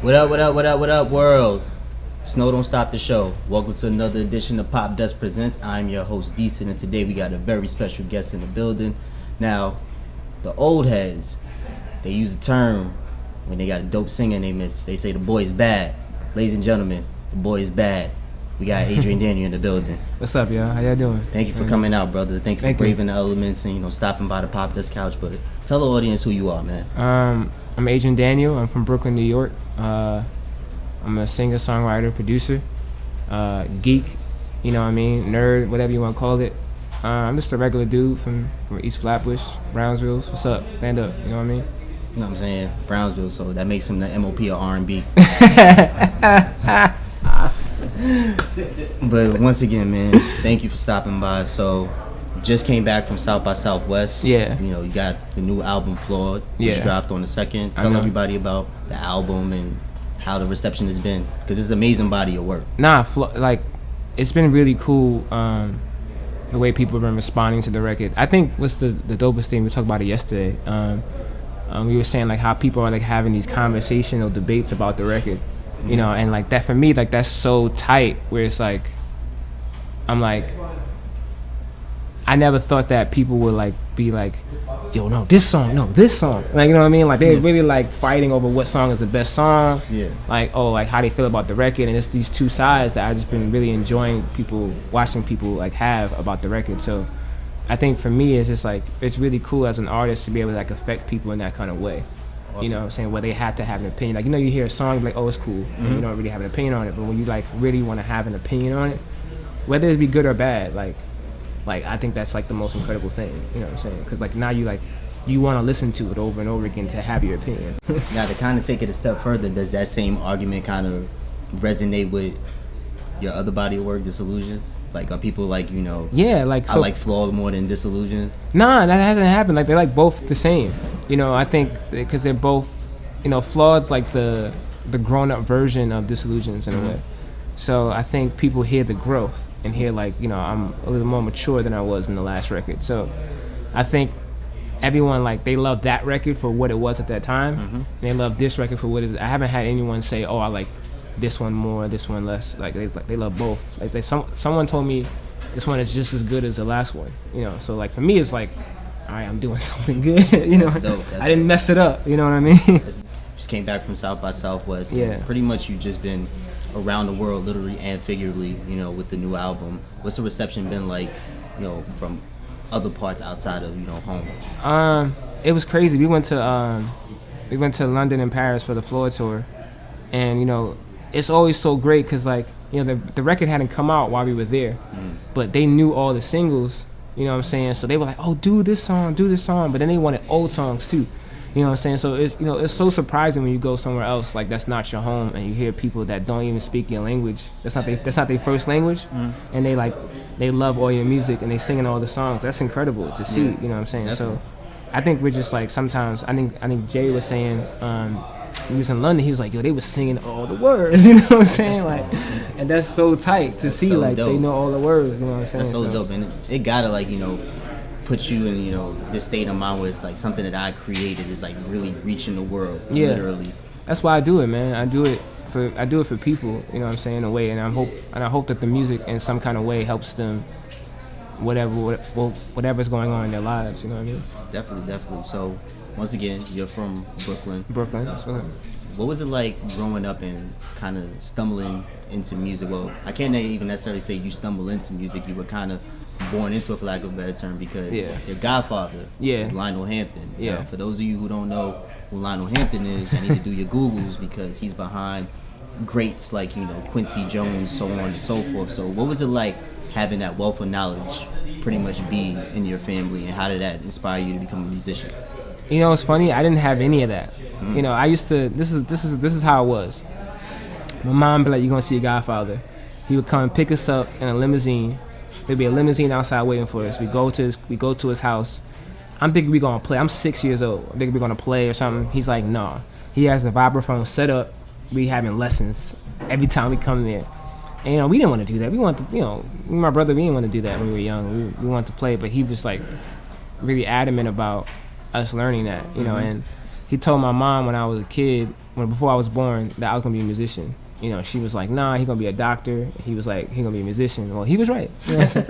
What up, what up, what up, what up, world? Snow don't stop the show. Welcome to another edition of Popdust Presents. I'm your host, Deascent, and today we got a very special guest in the building. Now, the old heads, they use a term when they got a dope singer and they miss. They say the boy is bad. Ladies and gentlemen, the boy is bad. We got Adrian Daniel in the building. What's up, y'all? How y'all doing? Thank you for coming out, brother. Thank you for braving the elements and stopping by the Popdust couch. But tell the audience who you are, man. I'm Adrian Daniel. I'm from Brooklyn, New York. I'm a singer, songwriter, producer, geek. You know what I mean? Nerd, whatever you want to call it. I'm just a regular dude from East Flatbush, Brownsville. What's up? Stand up. You know what I mean? You know what I'm saying? Brownsville, so that makes him the MOP of R&B. But once again, man, thank you for stopping by. So, you just came back from South by Southwest. Yeah. You got the new album, Flawed, which Yeah. dropped on the 2nd. Tell everybody about the album and how the reception has been, because it's an amazing body of work. It's been really cool, the way people have been responding to the record. I think what's the dopest thing, we talked about it yesterday, we were saying how people are having these conversational debates about the record, and that for me, that's so tight, where it's I never thought that people would be yo, no, this song, you know what I mean? They're really fighting over what song is the best song. Yeah. How they feel about the record, and it's these two sides that I've just been really enjoying watching people have about the record. So I think for me it's just it's really cool as an artist to be able to affect people in that kind of way. Awesome. You know what I'm saying? Where they have to have an opinion. You hear a song, oh, it's cool. Mm-hmm. And you don't really have an opinion on it, but when you really want to have an opinion on it, whether it be good or bad, I think that's the most incredible thing, you know what I'm saying? Because now you want to listen to it over and over again to have your opinion. Now to kind of take it a step further, does that same argument kind of resonate with your other body of work, Disillusions? Are people Yeah, I like Flawed more than Disillusions? Nah, that hasn't happened. They're both the same. I think because they're both, Flawed's the grown-up version of Disillusions in a way. So I think people hear the growth and hear I'm a little more mature than I was in the last record. So I think everyone they love that record for what it was at that time, and they love this record for what it is. I haven't had anyone say, oh, I like this one more, this one less. They love both. Someone told me this one is just as good as the last one. So for me it's all right, I'm doing something good. That's dope. I didn't mess it up. You know what I mean? Just came back from South by Southwest. Yeah. Pretty much you just been around the world, literally and figuratively, with the new album. What's the reception been from other parts outside of home? It was crazy. We went to London and Paris for the Flawed tour, and it's always so great because the record hadn't come out while we were there, but they knew all the singles. You know what I'm saying? So they were oh, do this song, but then they wanted old songs too. You know what I'm saying? So it's it's so surprising when you go somewhere else that's not your home, and you hear people that don't even speak your language. That's not their first language, and they love all your music and they singing all the songs. That's incredible to see. You know what I'm saying? Definitely. So I think we're just sometimes. I think Jay was saying he was in London. He was yo, they were singing all the words. You know what I'm saying? And that's so tight to see. So they know all the words. You know what I'm saying? That's so dope, and it gotta put you in this state of mind where it's something that I created is really reaching the world, literally. That's why I do it, man. I do it for people, you know what I'm saying, in a way, and I hope that the music in some kind of way helps them whatever's going on in their lives, you know what I mean? Definitely. So once again, you're from Brooklyn. That's right. What was it like growing up and kind of stumbling into music? Well, I can't even necessarily say you stumbled into music. You were kind of born into it, for lack of a better term, because your godfather is Lionel Hampton. Yeah. For those of you who don't know who Lionel Hampton is, you need to do your Googles because he's behind greats like Quincy Jones, so on and so forth. So what was it like having that wealth of knowledge pretty much be in your family, and how did that inspire you to become a musician? It's funny. I didn't have any of that. I used to. This is how it was. My mom would be "You gonna see your godfather?" He would come and pick us up in a limousine. There'd be a limousine outside waiting for us. We go to his house. I'm thinking we're gonna play. I'm 6 years old. I'm thinking we're gonna play or something. He's like, "Nah." He has the vibraphone set up. We having lessons every time we come there. And we didn't want to do that. We wanted to, me and my brother, we didn't want to do that when we were young. We wanted to play, but he was really adamant about us learning that, and he told my mom when I was a kid, before I was born, that I was gonna be a musician. You know, she was like, "Nah, he gonna be a doctor." He was like, "He gonna be a musician." Well, he was right. You know what I'm saying?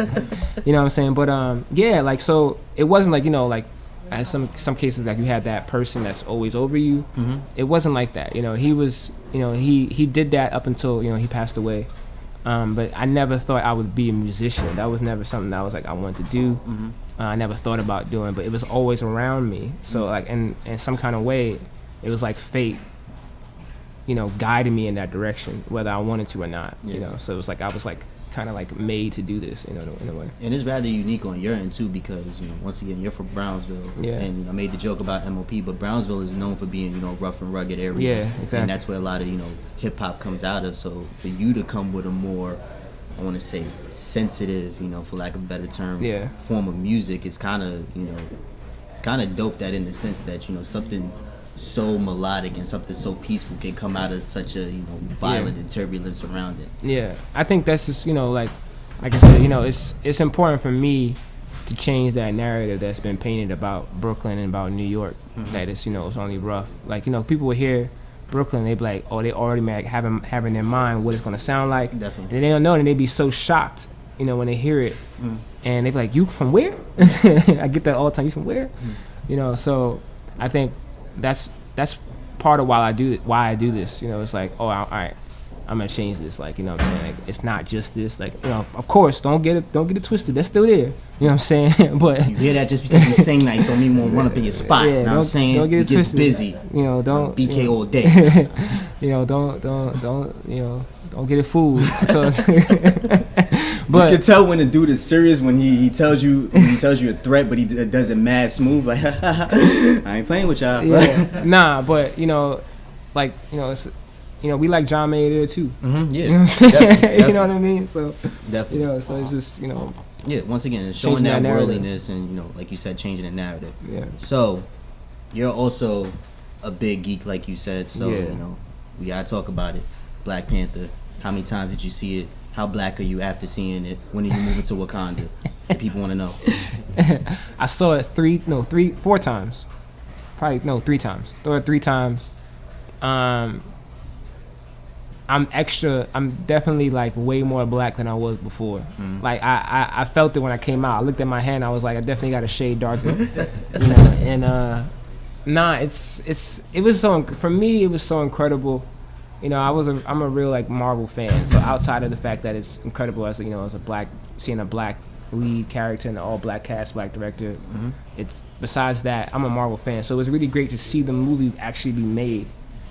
You know what I'm saying? But yeah, like, so it wasn't like, you know, like, as some cases, like, you had that person that's always over you. Mm-hmm. It wasn't like that. You know, he was, you know, he did that up until, you know, he passed away. But I never thought I would be a musician. That was never something that I was like, I wanted to do. Mm-hmm. I never thought about doing, but it was always around me. So like, in some kind of way, it was like fate, you know, guiding me in that direction, whether I wanted to or not. Yeah. You know, so it was like I was like kind of like made to do this, you know, in a way. And it's rather unique on your end too, because, you know, once again, you're from Brownsville. Yeah. And, you know, I made the joke about MOP, but Brownsville is known for being, you know, rough and rugged area. Yeah, exactly. And that's where a lot of, you know, hip hop comes out of. So for you to come with a more, I want to say, sensitive, you know, for lack of a better term, Yeah. form of music, it's kind of, you know, it's kind of dope that in the sense that, you know, something so melodic and something so peaceful can come out of such a, you know, violent and turbulence around it. Yeah, I think that's just, you know, like I said, you know, it's important for me to change that narrative that's been painted about Brooklyn and about New York. Mm-hmm. That it's, you know, it's only rough. Like, you know, people will hear Brooklyn, they be like, oh, they already like having in their mind what it's gonna sound like. Definitely. And they don't know, and they be so shocked, you know, when they hear it. Mm. And they be like, you from where? I get that all the time. You from where? You know, so I think that's part of why I do this. You know, it's like, oh, all right, I'm gonna change this. Like, you know what I'm saying? Like, it's not just this. Like, you know, of course, don't get it twisted. That's still there. You know what I'm saying? But you hear that just because you sing nice don't mean you won't run up in your spot. Yeah, you know what I'm saying? Don't get it You're just twisted. busy. You know, don't BK you know, all day. You know, don't you know, don't get it fooled. So, but you can tell when the dude is serious when he tells you a threat, but he does it mad smooth. Like, I ain't playing with y'all. Yeah. Nah, but you know, like, you know, it's, you know, we like John Mayer there too. Mm-hmm, yeah. You know what I'm saying? Definitely. You know what I mean? So Definitely. you know, so it's just, you know, yeah. Once again, it's showing changing that that narrative. worldliness and, you know, like you said, changing the narrative. yeah. So, you're also a big geek, like you said. So, Yeah. you know, we gotta talk about it. Black Panther. How many times did you see it? How black are you after seeing it? When are you moving to Wakanda? People want to know. I saw it 4 times. Probably no, 3 times. Or 3 times. I'm definitely like way more black than I was before. Mm-hmm. Like I felt it when I came out. I looked at my hand, I was like, I definitely got a shade darker. You know, and nah, it was so, for me it was so incredible. You know, I'm a real like Marvel fan. So outside of the fact that it's incredible as, you know, as a black, seeing a black lead character and an all black cast, black director, Mm-hmm. it's, besides that, I'm a Marvel fan. So it was really great to see the movie actually be made.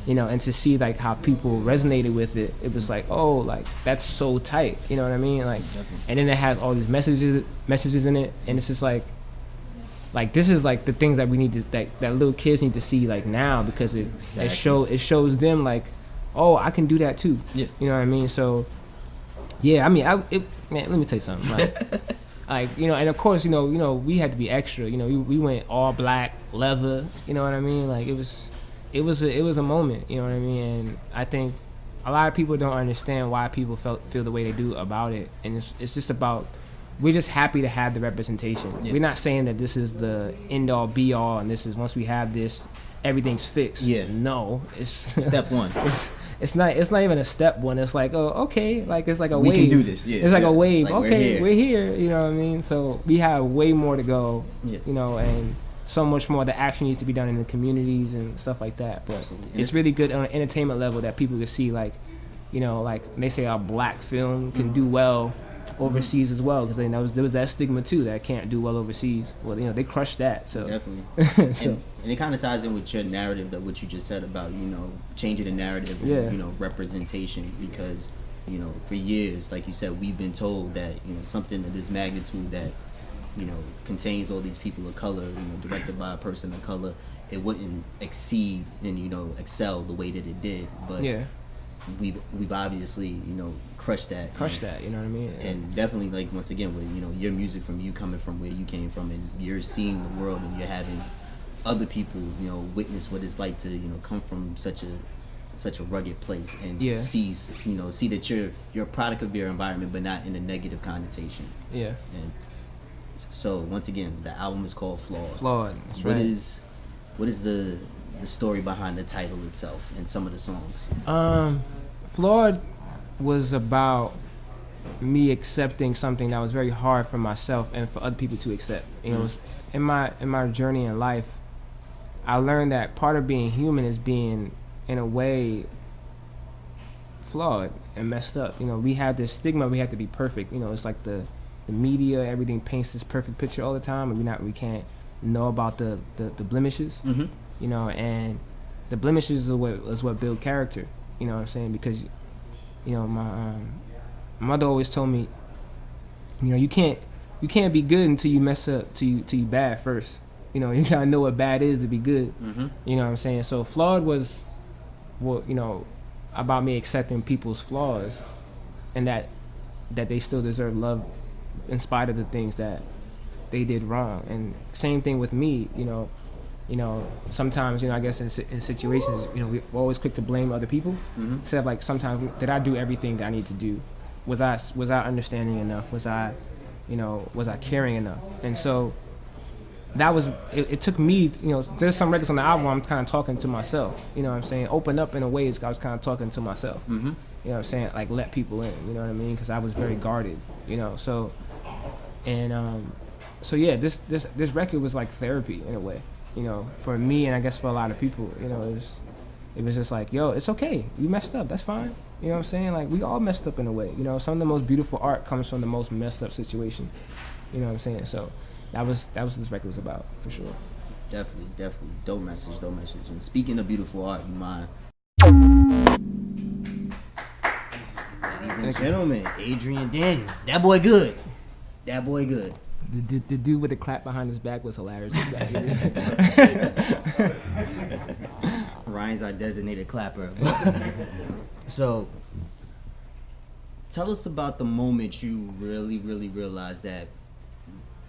You know, and to see like how people resonated with it, it was like, oh, like that's so tight. You know what I mean? Like, Definitely. and then it has all these messages in it, and it's just like this is like the things that we need to, that little kids need to see like now, because it shows them like, oh, I can do that too. Yeah. You know what I mean? So yeah, I mean, man, let me tell you something. Like, you know, and of course, you know, we had to be extra. You know, we went all black, leather. You know what I mean? Like it was a moment, you know what I mean? And I think a lot of people don't understand why people feel the way they do about it. And it's just about, we're just happy to have the representation. Yeah. We're not saying that this is the end all be all, and this is, once we have this, everything's fixed. Yeah. No, it's Step one. It's not even a step one. It's like, oh, okay, like it's like a We wave. can do this, yeah. It's like Yeah. a wave. Like, okay, we're here. You know what I mean? So we have way more to go. Yeah. You know, and so much more. The action needs to be done in the communities and stuff like that. But Absolutely. it's really good on an entertainment level that people can see, like, you know, like they say a black film can do well overseas as well, because there was that stigma too that can't do well overseas. Well, you know, they crushed that. So Definitely. So, And it kind of ties in with your narrative, that what you just said about, you know, changing the narrative and, Yeah. you know, representation, because, you know, for years, like you said, we've been told that, you know, something of this magnitude that, you know, contains all these people of color, you know, directed by a person of color, it wouldn't exceed and, you know, excel the way that it did. But yeah, we've obviously, you know, crushed that. that. You know what I mean? And definitely, like, once again, with, you know, your music, from you coming from where you came from, and you're seeing the world, and you're having other people, you know, witness what it's like to, you know, come from such a rugged place, and Yeah. see that you're a product of your environment, but not in a negative connotation. Yeah, And so once again, the album is called Flawed. flawed. That's What right. is the the story behind the title itself and some of the songs. Flawed was about me accepting something that was very hard for myself and for other people to accept. You know, it was in my journey in life, I learned that part of being human is being, in a way, flawed and messed up. You know, we have this stigma we have to be perfect. You know, it's like the media, everything paints this perfect picture all the time, and we can't know about the blemishes. Mm-hmm. You know, and the blemishes is what build character. You know what I'm saying? Because, you know, my mother always told me, you know, you can't be good until you mess up, till you bad first. You know, you gotta know what bad is to be good. Mm-hmm. You know what I'm saying? So Flawed was, what, you know, about me accepting people's flaws, and that they still deserve love in spite of the things that they did wrong. And same thing with me. You know, sometimes, you know, I guess in situations, you know, we're always quick to blame other people. Mm-hmm. Instead of, like, sometimes, did I do everything that I need to do? Was I understanding enough? Was I caring enough? And so that was, it took me, you know, there's some records on the album I'm kind of talking to myself. You know what I'm saying? Open Up in a way, I was kind of talking to myself. Mm-hmm. You know what I'm saying? Like, let people in, you know what I mean? Because I was very guarded, you know. So, and so yeah, this record was like therapy in a way, you know, for me, and I guess for a lot of people. You know, it was just like, yo, it's okay, you messed up, that's fine. You know what I'm saying? Like, we all messed up in a way. You know, some of the most beautiful art comes from the most messed up situations. You know what I'm saying? So that was what this record was about, for sure. Definitely. Dope message. And speaking of beautiful art, you mind? Ladies and gentlemen, Adrian Daniel. That boy good. The dude with the clap behind his back was hilarious. Ryan's our designated clapper. So, tell us about the moment you really realized that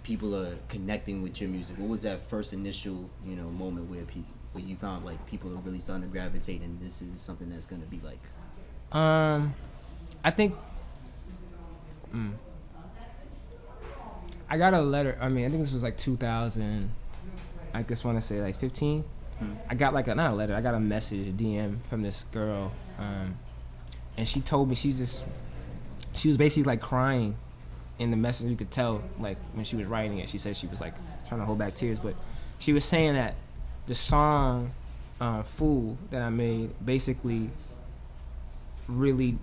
people are connecting with your music. What was that first initial, you know, moment where you found like people are really starting to gravitate, and this is something that's gonna be like? I think. I got a letter. I mean, I think this was like 2000. I just want to say like 15. I got like not a letter. I got a message, a DM from this girl, and she told me she was basically like crying in the message. You could tell, like, when she was writing it. She said she was like trying to hold back tears, but she was saying that the song "Fool" that I made basically really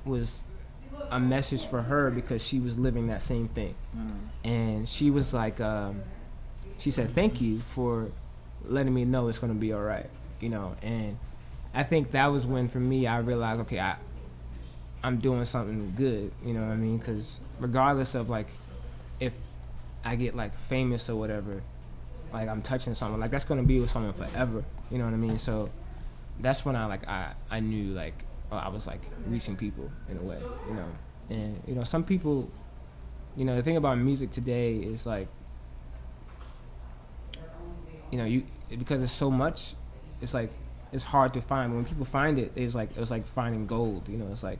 was a message for her, because she was living that same thing. And she was like, she said, thank you for letting me know it's going to be all right, you know. And I think that was when, for me, I realized, okay, I'm doing something good, you know what I mean? Because regardless of, like, if I get, like, famous or whatever, like, I'm touching something, like, that's going to be with someone forever, you know what I mean? So that's when I knew, like, I was like reaching people in a way, you know. And, you know, some people, you know, the thing about music today is like, you know, because it's so much, it's like, it's hard to find. But when people find it, it was like finding gold, you know. It's like,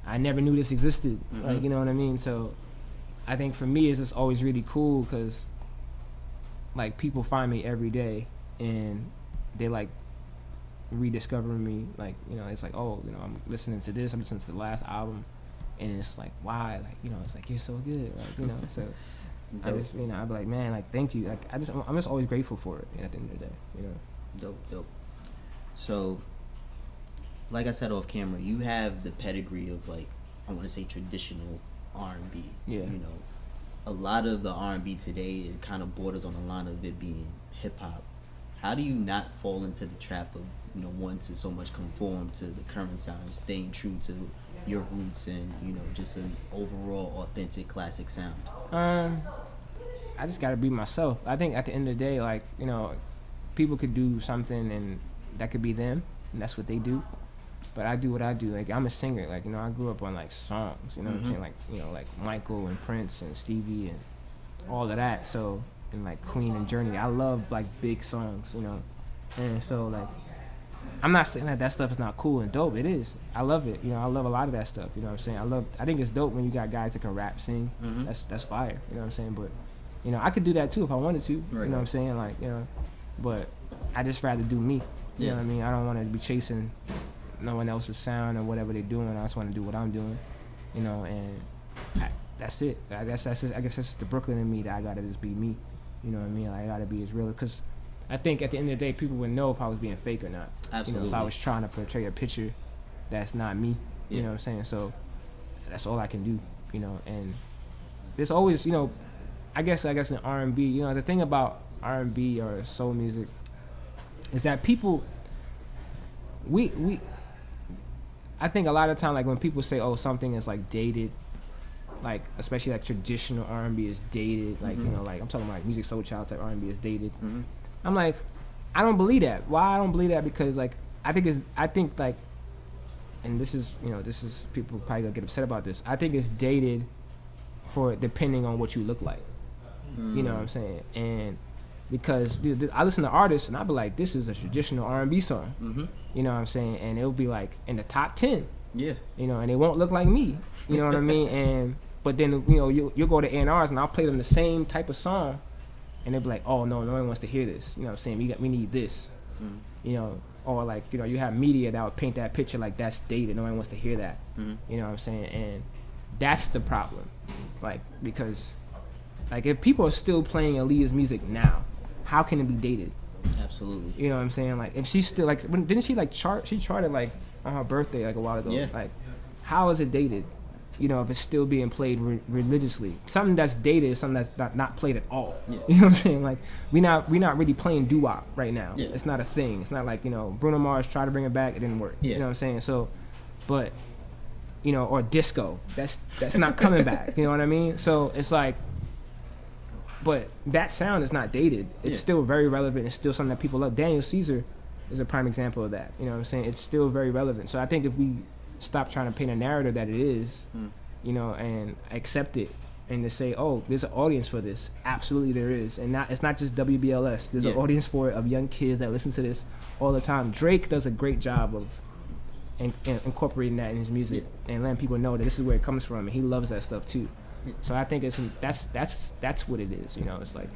I never knew this existed, like, you know what I mean? So I think for me, it's just always really cool, because like people find me every day and they like rediscovering me, like, you know, it's like, oh, you know, I'm listening to the last album, and it's like, why, like, you know, it's like, you're so good, like, you know. So I just, you know, I'd be like, man, like, thank you, like, I'm just always grateful for it at the end of the day, you know. Dope. So, like I said off camera, you have the pedigree of, like, I want to say traditional R&B. Yeah. You know, a lot of the R&B today, it kind of borders on the line of it being hip hop. How do you not fall into the trap of, you know, wanting to so much conform to the current sound and staying true to your roots and, you know, just an overall authentic classic sound? I just gotta be myself. I think at the end of the day, like, you know, people could do something and that could be them, and that's what they do. But I do what I do. Like, I'm a singer. Like, you know, I grew up on like songs. You know what I'm saying? Like, you know, like Michael and Prince and Stevie and all of that. So, and like Queen and Journey. I love like big songs. You know, and so like, I'm not saying that stuff is not cool and dope. It is. I love it. You know, I love a lot of that stuff. You know what I'm saying? I think it's dope when you got guys that can rap, sing. That's fire. You know what I'm saying? But, you know, I could do that too if I wanted to. Right. You know what I'm saying? Like, you know, but I just rather do me. You Yeah. know what I mean? I don't want to be chasing no one else's sound or whatever they're doing. I just want to do what I'm doing, you know, and that's it. I guess that's just the Brooklyn in me that I gotta just be me. You know what I mean? Like, I gotta be as real, because I think at the end of the day, people would know if I was being fake or not. Absolutely. You know, if I was trying to portray a picture that's not me. You know what I'm saying? So that's all I can do. You know, and there's always, you know, I guess in R&B, you know, the thing about R&B or soul music is that people, I think a lot of time, like when people say, oh, something is like dated, like especially like traditional R&B is dated, like, you know, like I'm talking about like Music Soul Child type R&B is dated. I'm like, I don't believe that. Why I don't believe that? Because like I think like, and this is, you know, people probably gonna get upset about this. I think it's dated for depending on what you look like. You know what I'm saying? And because I listen to artists and I'll be like, this is a traditional R&B song. You know what I'm saying? And it'll be like in the top 10. Yeah. You know, and it won't look like me. You know what I mean? And but then, you know, you'll go to A&Rs and I'll play them the same type of song, and they'll be like, oh no one wants to hear this. You know what I'm saying? We need this. You know, or like, you know, you have media that would paint that picture like that's dated. No one wants to hear that. You know what I'm saying? And that's the problem. Like, because like if people are still playing Aaliyah's music now, how can it be dated? Absolutely. You know what I'm saying? Like, if she's still like, didn't she like she charted like on her birthday like a while ago? Yeah. Like, how is it dated? You know, if it's still being played religiously, something that's dated is something that's not played at all. Yeah. You know what I'm saying? Like, we not really playing doo-wop right now. Yeah. It's not a thing. It's not like, you know, Bruno Mars tried to bring it back, it didn't work. Yeah. You know what I'm saying? So, but, you know, or disco, that's not coming back. You know what I mean? So it's like, but that sound is not dated. It's still very relevant. It's still something that people love. Daniel Caesar is a prime example of that. You know what I'm saying? It's still very relevant. So I think if we stop trying to paint a narrative that it is, you know, and accept it, and to say, oh, there's an audience for this. Absolutely there is. And it's not just WBLS. There's an audience for it of young kids that listen to this all the time. Drake does a great job of incorporating that in his music and letting people know that this is where it comes from, and he loves that stuff too. So I think that's what it is. You know, it's like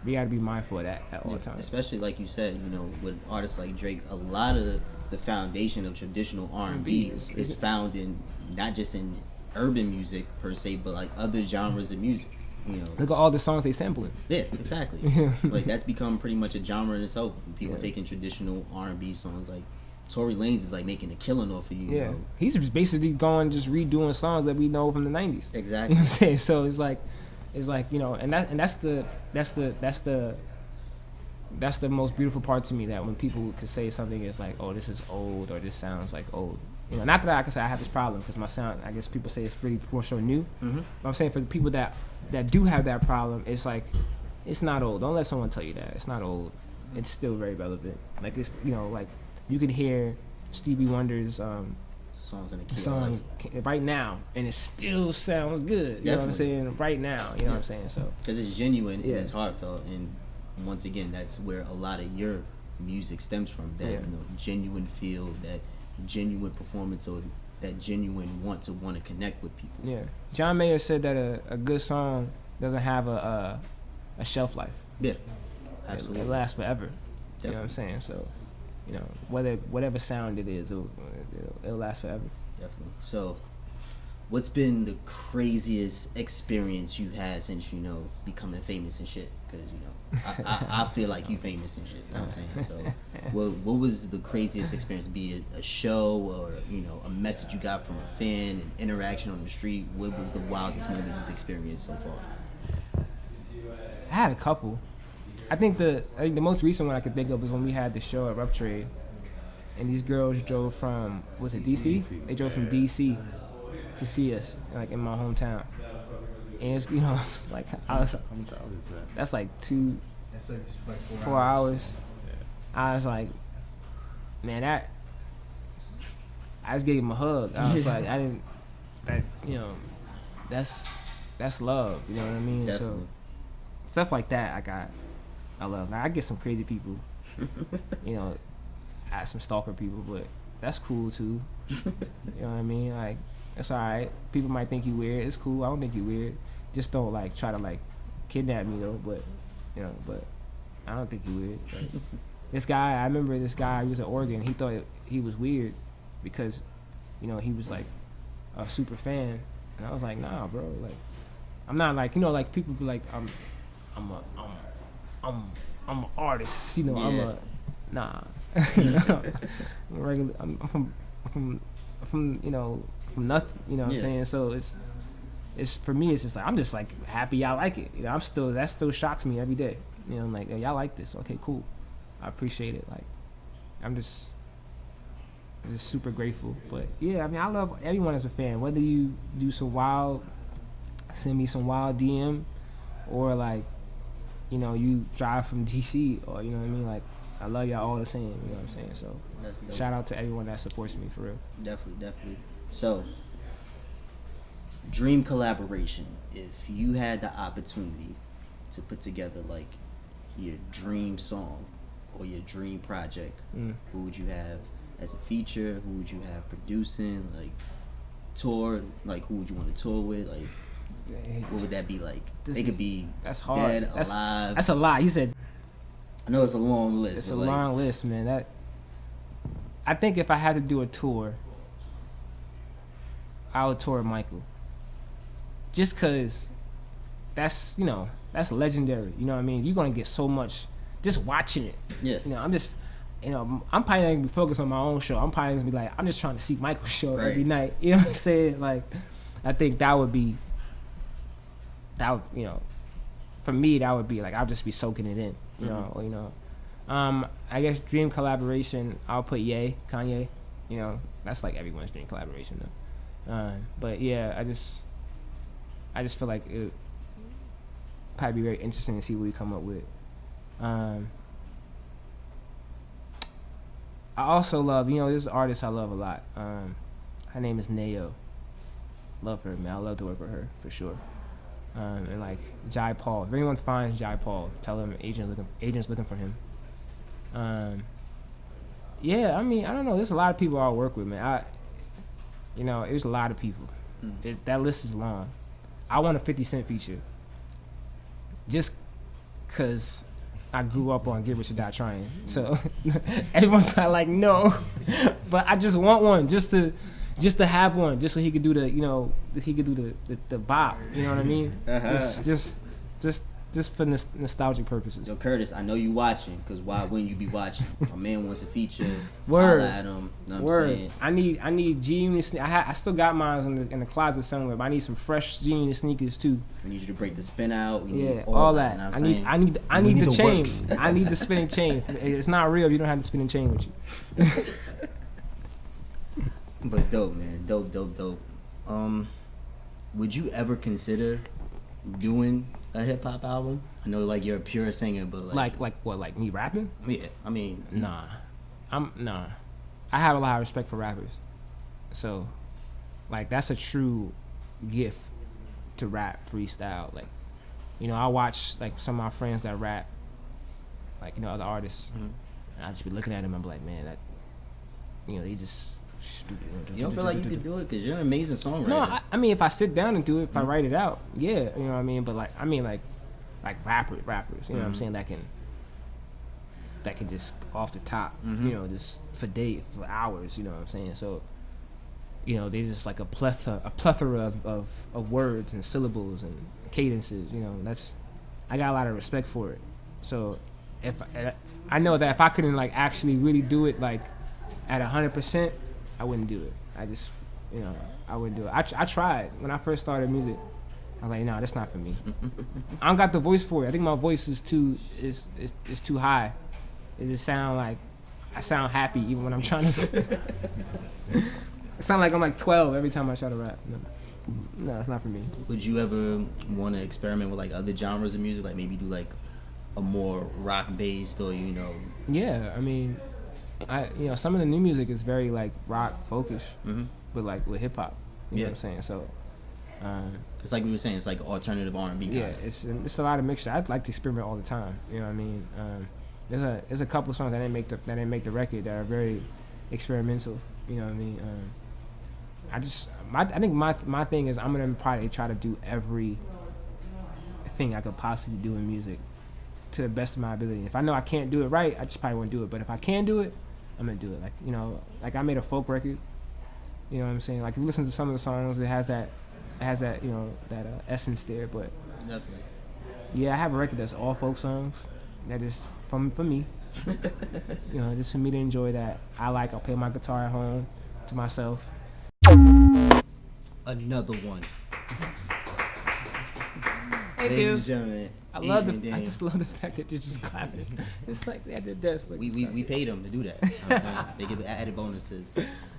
we got to be mindful of that at all times. Especially like you said, you know, with artists like Drake, a lot of the foundation of traditional R&B is found in not just in urban music per se, but like other genres of music. You know, look at all the songs they sampling. Yeah, exactly. Like that's become pretty much a genre in itself. People taking traditional R&B songs, like Tory Lanez is like making a killing off of you. Yeah, you know? He's just basically just redoing songs that we know from the '90s. Exactly. You know what I'm saying? So it's like, you know, and that's the most beautiful part to me, that when people could say something is like, oh, this is old, or this sounds like old. You know, not that I can say I have this problem, because my sound, I guess people say it's pretty more so new. But I'm saying for the people that do have that problem, it's like, it's not old. Don't let someone tell you that. It's not old. It's still very relevant. Like, it's, you know, like you can hear Stevie Wonder's songs right now, and it still sounds good. You know what I'm saying? Right now, you know what I'm saying? So because it's genuine and it's heartfelt, and once again, that's where a lot of your music stems from. That you know, genuine feel, that genuine performance, or that genuine want to connect with people. Yeah, John Mayer said that a good song doesn't have a shelf life. Yeah, absolutely. It lasts forever. Definitely. You know what I'm saying? So, you know, whatever sound it is, it'll last forever. Definitely. So, what's been the craziest experience you had since, you know, becoming famous and shit? Because, you know, I feel like you famous and shit. You know what I'm saying? So, what was the craziest experience? Be it a show, or, you know, a message you got from a fan, an interaction on the street? What was the wildest moment you've experienced so far? I had a couple. I think the most recent one I could think of was when we had the show at Rough Trade, and these girls drove from, was it DC? They drove from DC to see us, like in my hometown. And it's, you know, like I was, that's like 4 hours. I was like, man, I just gave him a hug. I was like, you know, that's love. You know what I mean? Definitely. So stuff like that, I love. Now, I get some crazy people, you know, I have some stalker people, but that's cool too. You know what I mean? Like, that's all right. People might think you weird. It's cool. I don't think you weird. Just don't try to kidnap me though. But you know, but I don't think you weird. Like, This guy, I remember this guy. He was at Oregon. He thought he was weird because, you know, he was like a super fan, and I was like, nah, bro. Like, I'm not like, you know, like people be like, I'm an artist. You know, Yeah. Nah. I'm regular. I'm from you know, from nothing. You know what I'm saying? So it's for me. It's just like I'm just like happy y'all like it. You know, that still shocks me every day. You know, I'm like, oh, y'all like this? Okay, cool. I appreciate it. Like, I'm just super grateful. But yeah, I mean, I love everyone as a fan. Whether you do send me some wild DM, or like, you know, you drive from DC, or you know what I mean. Like, I love y'all all the same. You know what I'm saying? So, shout out to everyone that supports me for real. Definitely. So, dream collaboration. If you had the opportunity to put together like your dream song or your dream project, who would you have as a feature? Who would you have producing? Like, tour? Like, who would you want to tour with? Like, what would that be like? It could be that's hard. Dead, alive. That's a lot. He said. I know it's a long list. It's a long list, man. I think if I had to do a tour, I would tour Michael. Just cause that's legendary. You know what I mean? You're gonna get so much just watching it. Yeah. You know, I'm probably not gonna be focused on my own show. I'm probably gonna be like, I'm just trying to see Michael's show every night. You know what I'm saying? Like, I think that would, you know, for me, that would be like, I'll just be soaking it in. You know, or, you know. I guess dream collaboration, I'll put Kanye. You know, that's like everyone's dream collaboration though. But yeah, I just feel like it would probably be very interesting to see what we come up with. I also love, you know, this artist I love a lot. Her name is Nayo. Love her, man. I love to work with her for sure. And like Jai Paul. If anyone finds Jai Paul, tell him agent's looking for him. Yeah, I mean, I don't know. There's a lot of people I work with, man. There's a lot of people. That list is long. I want a 50 Cent feature. Just cause I grew up on Get Rich or Die Trying. So everyone's like, no. But I just want one, just to have one, just so he could do the bop. You know what I mean? Just for nostalgic purposes. Yo, Curtis, I know you watching, because why wouldn't you be watching? My man wants a feature. Word. Holla at him. Know what Word. I'm saying? I need G-Unit I still got mine in the closet somewhere, but I need some fresh G-Unit sneakers too. We need you to break the spin out. We need all that. Know what I need the chain. works. I need the spinning chain. It's not real if you don't have the spinning chain with you. But dope, man. Dope. Would you ever consider doing a hip hop album? I know, like, you're a pure singer, but like what? Like me rapping? Yeah, I mean, nah. I have a lot of respect for rappers, so like that's a true gift to rap freestyle. Like, you know, I watch like some of my friends that rap, like, you know, other artists, and I just be looking at them and be like, man, that, you know, they just stupid. You don't feel like you could do it because you're an amazing songwriter. No, I mean, if I sit down and do it, if I write it out, yeah, you know what I mean. But like rappers, you know what I'm saying, that can just off the top, you know, just for hours, you know what I'm saying. So, you know, there's just like a plethora of words and syllables and cadences. You know, I got a lot of respect for it. So I know that if I couldn't like actually really do it like at 100%, I wouldn't do it. I just, you know, I wouldn't do it. I tried when I first started music. I was like, nah, that's not for me. I don't got the voice for it. I think my voice is too high. It just sound like I sound happy even when I'm trying to sing. It sound like I'm like 12 every time I try to rap. No, it's not for me. Would you ever want to experiment with like other genres of music, like maybe do like a more rock based, or, you know? Yeah, I mean, some of the new music is very like rock focused, but like with hip hop. You know what I'm saying? So it's like we were saying, it's like alternative R&B. Yeah, it's a lot of mixture. I'd like to experiment all the time. You know what I mean? There's a couple songs that didn't make the record that are very experimental. You know what I mean? I think my thing is I'm gonna probably try to do every thing I could possibly do in music to the best of my ability. If I know I can't do it right, I just probably won't do it. But if I can do it, I'm gonna do it. Like, you know, like I made a folk record. You know what I'm saying? Like, if you listen to some of the songs, it has that, you know, that essence there. But Definitely. yeah, I have a record that's all folk songs. That is for me. You know, just for me to enjoy that. I'll play my guitar at home to myself. Another one. Hey, Ladies dude. and gentlemen, I just love the fact that you're just clapping. It's like they had their deaths. Like we paid them to do that. You know what I'm saying? They give added bonuses.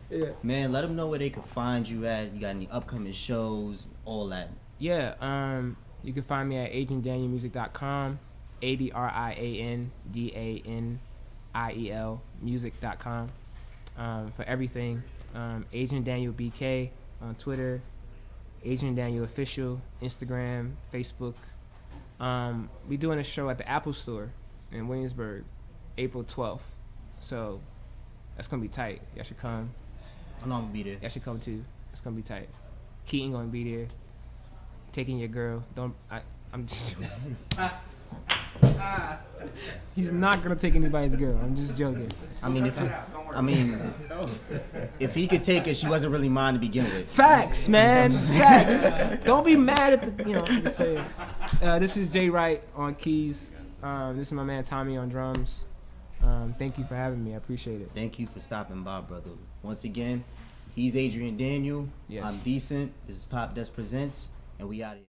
Yeah. Man, let them know where they can find you at. You got any upcoming shows, all that. Yeah. You can find me at adriandanielmusic.com. ADRIANDANIEL music.com. For everything. Adrian Daniel BK on Twitter. Adrian Daniel Official, Instagram, Facebook. We doing a show at the Apple Store in Williamsburg, April 12th. So that's gonna be tight. Y'all should come. I know I'm gonna be there. Y'all should come too. It's gonna be tight. Keaton gonna be there. Taking your girl. I'm just joking. He's not gonna take anybody's girl. I'm just joking. I mean, if he could take her, she wasn't really mine to begin with. Facts, man. Facts. Don't be mad at the. I'm just saying. This is Jay Wright on keys. This is my man Tommy on drums. Thank you for having me. I appreciate it. Thank you for stopping by, brother. Once again, he's Adrian Daniel. Yes. I'm Deascent. This is Popdust Presents, and we out of here.